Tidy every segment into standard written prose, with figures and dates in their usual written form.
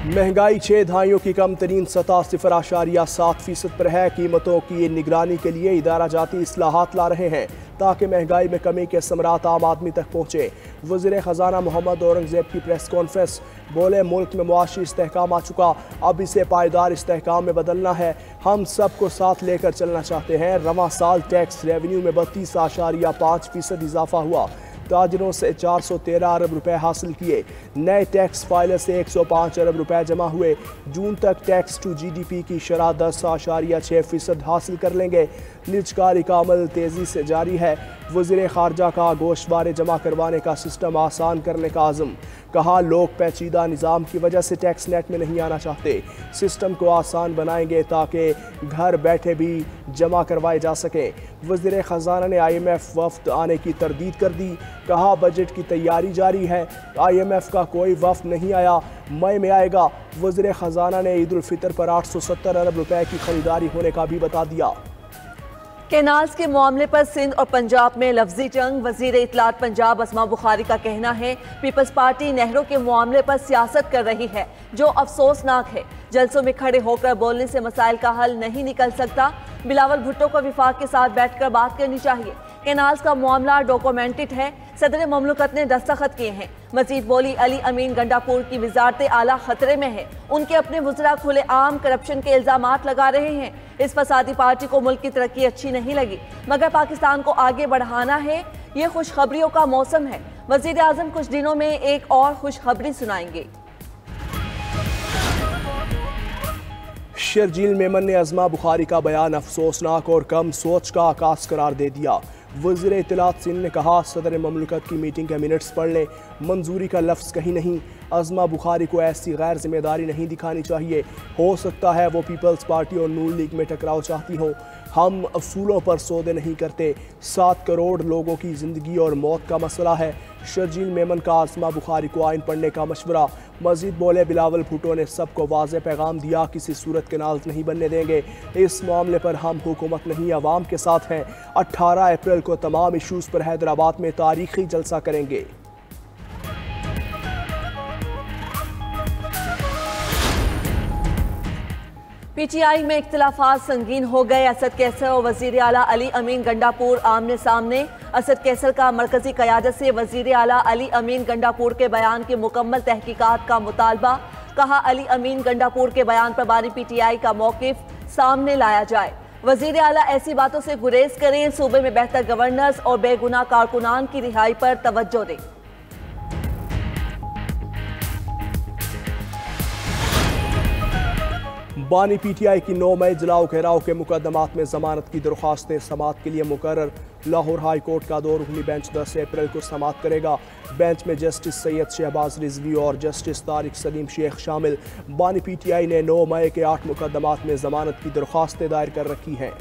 महंगाई 6 दहाइयों की कम तरीन सतह 0.7% पर है। कीमतों की निगरानी के लिए इदारा जाती इस्लाहात ला रहे हैं ताकि महंगाई में कमी के समरात आम आदमी तक पहुँचे। वज़ीर ख़जाना मोहम्मद औरंगज़ेब की प्रेस कॉन्फ्रेंस, बोले मुल्क में मुआशी इस्तेहकाम आ चुका, अब इसे पायदार इस्तेहकाम में बदलना है। हम सबको साथ लेकर चलना चाहते हैं। रवां साल टैक्स रेवेन्यू में 32.5% इजाफा हुआ। ताजरों से 413 अरब रुपए हासिल किए। नए टैक्स फाइलर से 105 अरब रुपए जमा हुए। जून तक टैक्स टू GDP की शरह 10.6% हासिल कर लेंगे। निजकारी का अमल तेज़ी से जारी है। वज़ीर ख़ारजा का गोश्तवारे जमा करवाने का सिस्टम आसान करने का आज़म। कहा लोग पेचीदा निज़ाम की वजह से टैक्स नेट में नहीं आना चाहते। सिस्टम को आसान बनाएंगे ताकि घर बैठे भी जमा करवाए जा सकें। वज़ीर ख़जाना ने IMF वफ़द आने की तरदीद कर दी। कहा बजट की तैयारी जारी है। IMF का कोई वफ़द नहीं आया, मई में आएगा। वज़ीर ख़जाना ने ईद उल फितर पर 870 अरब रुपए की खरीदारी होने का भी बता दिया। कैनाल्स के मामले पर सिंध और पंजाब में लफ्जी जंग। वजीर इत्तलात पंजाब अस्मा बुखारी का कहना है पीपल्स पार्टी नहरों के मामले पर सियासत कर रही है, जो अफसोसनाक है। जलसों में खड़े होकर बोलने से मसाइल का हल नहीं निकल सकता। बिलावल भुट्टो को विफाक के साथ बैठकर बात करनी चाहिए। कैनाल्स का मामला डॉक्यूमेंटेड है, सदर ममलकत ने दस्तखत किए हैं। मजीद बोली अली अमीन गंडापुर की वजारत आला खतरे में है। उनके अपने वज़रा खुले आम करप्शन के इल्जामात लगा रहे हैं। इस फसादी पार्टी को मुल्क की तरक्की अच्छी नहीं लगी, मगर पाकिस्तान को आगे बढ़ाना है। ये खुशखबरियों का मौसम है। वज़ीर आज़म कुछ दिनों में एक और खुशखबरी सुनाएंगे। शर्जील मेमन ने अज़मा बुखारी का बयान अफसोसनाक और कम सोच का आकाश करार दे दिया। वज़ीर इत्तलात सिंध ने कहा सदर ममलकत की मीटिंग के मिनट्स पढ़ लें, मंजूरी का लफ्ज़ कहीं नहीं। अज़मा बुखारी को ऐसी गैर जिम्मेदारी नहीं दिखानी चाहिए। हो सकता है वो पीपल्स पार्टी और नून लीग में टकराव चाहती हो। हम असूलों पर सौदे नहीं करते। 7 करोड़ लोगों की ज़िंदगी और मौत का मसला है। शर्जील मेमन का अज़मा बुखारी को आइन पढ़ने का मशवरा। मजीद बोले बिलावल भुट्टो ने सबको वाज़ेह पैगाम दिया, किसी सूरत के नाज नहीं बनने देंगे। इस मामले पर हम हुकूमत नहीं अवाम के साथ हैं। 18 अप्रैल को तमाम इशूज़ पर हैदराबाद में तारीखी जलसा करेंगे। PTI में इख्तिलाफात संगीन हो गए। असद कैसर और वजीर आला अली अमीन गंडापुर आमने सामने। असद कैसर का मरकजी क़यादत से वजीर आला अली अमीन गंडापुर के बयान की मुकम्मल तहकीकात का मुतालबा। कहा अली अमीन गंडापुर के बयान पर बानी PTI का मौक़िफ़ सामने लाया जाए। वजीर आला ऐसी बातों से गुरेज करें। सूबे में बेहतर गवर्नेंस और बेगुनाह कारकुनान की रिहाई पर तवज्जो दें। बानी PTI की 9 मई जलाओ घेराव के मुकदमात में जमानत की दरख्वास्तें समात के लिए मुकर्रर। लाहौर हाई कोर्ट का 2 रुकनी बेंच 10 अप्रैल को समात करेगा। बेंच में जस्टिस सैयद शहबाज रिजवी और जस्टिस तारिक सलीम शेख शामिल। बानी PTI ने 9 मई के 8 मुकदमात में जमानत की दरख्वास्तें दायर कर रखी हैं।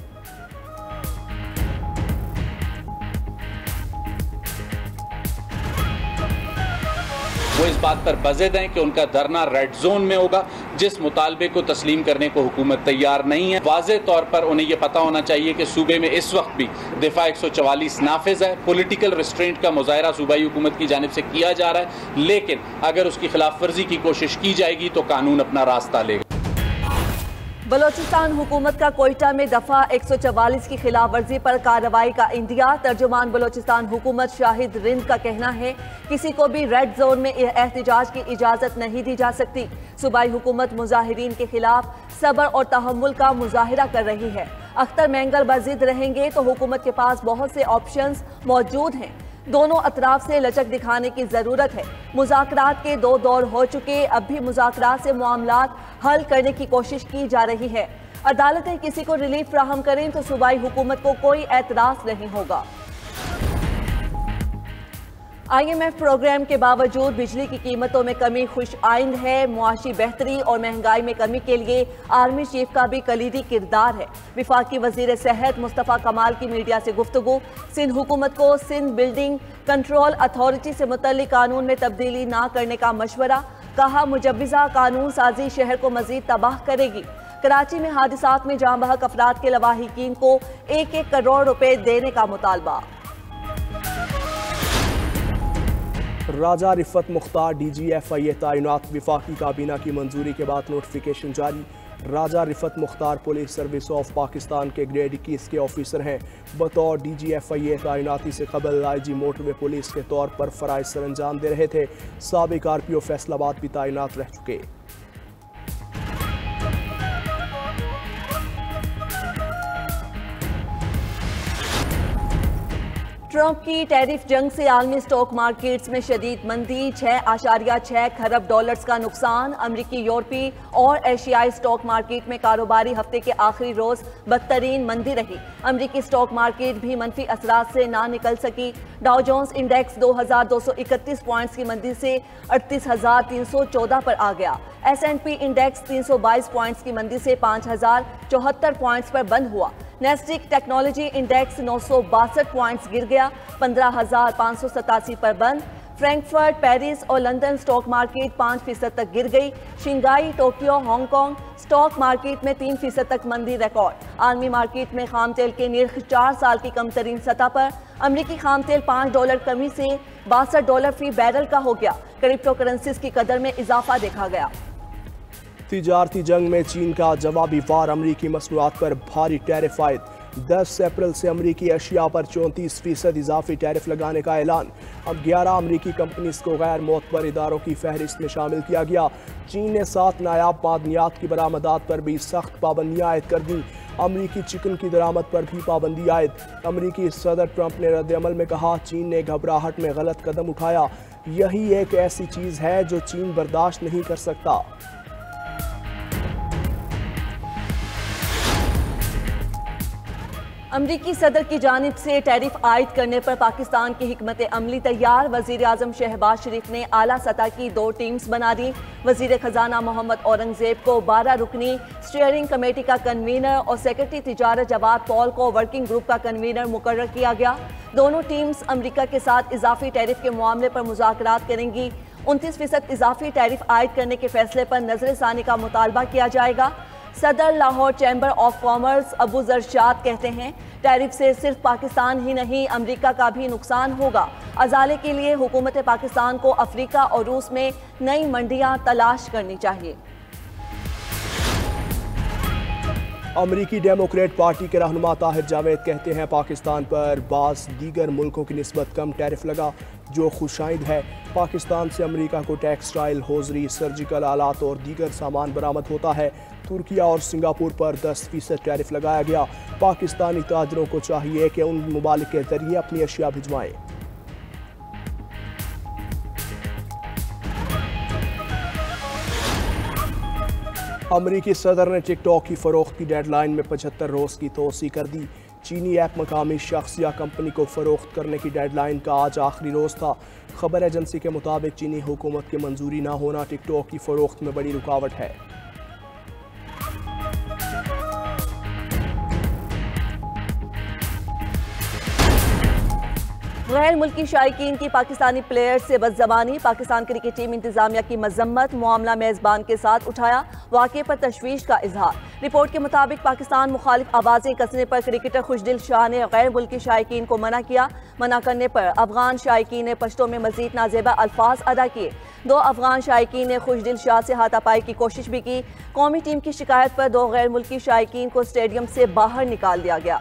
वो इस बात पर बज़ेद हैं कि उनका धरना रेड जोन में होगा, जिस मुतालबे को तस्लीम करने को हुकूमत तैयार नहीं है। वाज़ेह तौर पर उन्हें यह पता होना चाहिए कि सूबे में इस वक्त भी दिफा 144 नाफिज है। पॉलिटिकल रिस्ट्रेंट का मुजाहरा सूबाई हुकूमत की जानिब से किया जा रहा है, लेकिन अगर उसकी खिलाफ वर्जी की कोशिश की जाएगी तो कानून अपना रास्ता लेगा। बलोचिस्तान हुकूमत का कोयटा में दफा 144 की खिलाफ वर्जी पर कार्रवाई का इंदिया। तर्जुमान बलोचिस्तान हुकूमत शाहिद रिंद का कहना है किसी को भी रेड जोन में एहतजाज की इजाज़त नहीं दी जा सकती। सूबाई हुकूमत मुजाहिरीन के खिलाफ सब्र और तहम्मुल का मुजाहिरा कर रही है। अख्तर मैंगल बज़िद रहेंगे तो हुकूमत के पास बहुत से ऑप्शंस मौजूद हैं। दोनों अतराफ से लचक दिखाने की ज़रूरत है। मुज़ाकरात के 2 दौर हो चुके, अब भी मुज़ाकरात से मामलात हल करने की कोशिश की जा रही है। अदालतें किसी को रिलीफ फ्राहम करें तो सूबाई हुकूमत को कोई एतराज़ नहीं होगा। IMF प्रोग्राम के बावजूद बिजली की कीमतों में कमी खुश आइंद है। मुआशी बेहतरी और महंगाई में कमी के लिए आर्मी चीफ का भी कलीदी किरदार है। वफाकी वजीर सेहत मुस्तफ़ा कमाल की मीडिया से गुफ्तगू। सिंध हुकूमत को सिंध बिल्डिंग कंट्रोल अथॉरिटी से मुतल्लिक कानून में तब्दीली ना करने का मशवरा। कहा मुजव्वज़ा कानून साजी शहर को मजीद तबाह करेगी। कराची में हादिसात में जाँ बहक अफराद के लवाहिकीन को 1-1 करोड़ रुपए देने का मुतालबा। राजा रिफत मुख्तार DGFIA तैनात, वफाकी काबीना की मंजूरी के बाद नोटिफिकेशन जारी। Raja Rifat Mukhtar police service of Pakistan के ग्रेड 21 के ऑफिसर हैं। बतौर DGFIA तैनाती से कबल IG मोटरवे पुलिस के तौर पर फ़राइज़ सर अंजाम दे रहे थे। साबिक RPO फैसलाबाद भी तैनात रह चुके। ट्रंप की टैरिफ जंग से आलमी स्टॉक मार्केट्स में शदीद मंदी, 6.6 खरब डॉलर्स का नुकसान। अमरीकी, यूरोपीय और एशियाई स्टॉक मार्केट में कारोबारी हफ्ते के आखिरी रोज बदतरीन मंदी रही। अमरीकी स्टॉक मार्केट भी मनफी असरात से ना निकल सकी। डाउ जोन्स इंडेक्स 2231 पॉइंट्स की मंदी से 38,314 पर आ गया। S&P इंडेक्स 322 पॉइंट्स की मंदी से 5,074 पॉइंट्स पर बंद हुआ। नेस्टिक टेक्नोलॉजी इंडेक्स 962 पॉइंट्स गिर गया, 15,587 पर बंद। फ्रैंकफर्ट, पेरिस और लंदन स्टॉक मार्केट 5% तक गिर गई। Shanghai, Tokyo, Hong Kong stock market में 3% तक मंदी रिकॉर्ड। आलमी मार्केट में खाम तेल के निर्ख 4 साल की कम तरीन सतह पर। अमरीकी खाम तेल $5 कमी से $62 फी बैरल का हो गया। क्रिप्टो करेंसीज की कदर में इजाफा देखा गया। तिजारती जंग में चीन का जवाबी वार, अमरीकी मसनूआत पर भारी टैरिफ आयद। 10 अप्रैल से अमरीकी अशिया पर 34% इजाफी टैरिफ लगाने का ऐलान। अब 11 अमरीकी कंपनीज को गैर मोतबर इदारों की फहरिस्त में शामिल किया गया। चीन ने 7 नायाब मादनियात की बरामदात पर भी सख्त पाबंदियां आयद कर दी। अमरीकी चिकन की दरामद पर भी पाबंदी आयद। अमरीकी सदर ट्रंप ने रद्द-ए-अमल में कहा, चीन ने घबराहट में गलत कदम उठाया। यही एक ऐसी चीज़ है जो चीन बर्दाश्त नहीं कर सकता। अमरीकी सदर की जानिब से टैरिफ आयद करने पर पाकिस्तान की हिकमत अमली तैयार। वजीर आजम शहबाज शरीफ ने आला सतह की 2 टीम्स बना दी। वजीर खजाना मोहम्मद औरंगजेब को 12 रुकनी स्टीयरिंग कमेटी का कन्वीनर और सेक्रेटरी तिजारत जवाद पॉल को वर्किंग ग्रुप का कन्वीनर मुकर्रर किया गया। दोनों टीम्स अमरीका के साथ इजाफी टैरिफ के मामले पर मुज़ाकरात करेंगी। 29% इजाफी टैरिफ आयद करने के फैसले पर नजरसानी का मुतालबा किया जाएगा। सदर Lahore chamber of commerce Abu Zarshad कहते हैं, टैरिफ से सिर्फ पाकिस्तान ही नहीं अमरीका का भी नुकसान होगा। अजाले के लिए हुकूमत पाकिस्तान को अफ्रीका और रूस में नई मंडियां तलाश करनी चाहिए। अमरीकी डेमोक्रेट पार्टी के रहनुमा ताहिर जावेद कहते हैं, पाकिस्तान पर बाज़ दीगर मुल्कों की निस्बत कम टैरिफ लगा, जो खुशाइंद है। पाकिस्तान से अमरीका को टेक्सटाइल, होजरी, सर्जिकल आलात और दीगर सामान बरामद होता है। तुर्किया और सिंगापुर पर 10% टैरिफ लगाया गया। पाकिस्तानी ताजरों को चाहिए कि उन मुमालिक के जरिए अपनी अशिया भिजवाएं। अमरीकी सदर ने टिकटॉक की फरोख्त की डेडलाइन में 75 रोज की तोसी कर दी। चीनी ऐप मकामी शख्स या कंपनी को फरोख्त करने की डेडलाइन का आज आखिरी रोज था। खबर एजेंसी के मुताबिक चीनी हुकूमत की मंजूरी ना होना टिकटॉक की फरोख्त में बड़ी रुकावट है। गैर मुल्की शायकीन की पाकिस्तानी प्लेयर्स से बदज़बानी। पाकिस्तान क्रिकेट टीम इंतजामिया की मजम्मत, मामला मेज़बान के साथ उठाया, वाक़े पर तशवीश का इजहार। रिपोर्ट के मुताबिक पाकिस्तान मुखालिफ आवाज़ें कसने पर क्रिकेटर खुशदिल शाह ने गैर मुल्की शायकीन को मना किया। मना करने पर अफगान शायकीन ने पश्तो में मजीद नाजेबा अल्फाज अदा किए। 2 अफगान शायकीन ने खुशदिल शाह से हाथापाई की कोशिश भी की। कौमी टीम की शिकायत पर 2 गैर मुल्की शायकीन को स्टेडियम से बाहर निकाल दिया गया।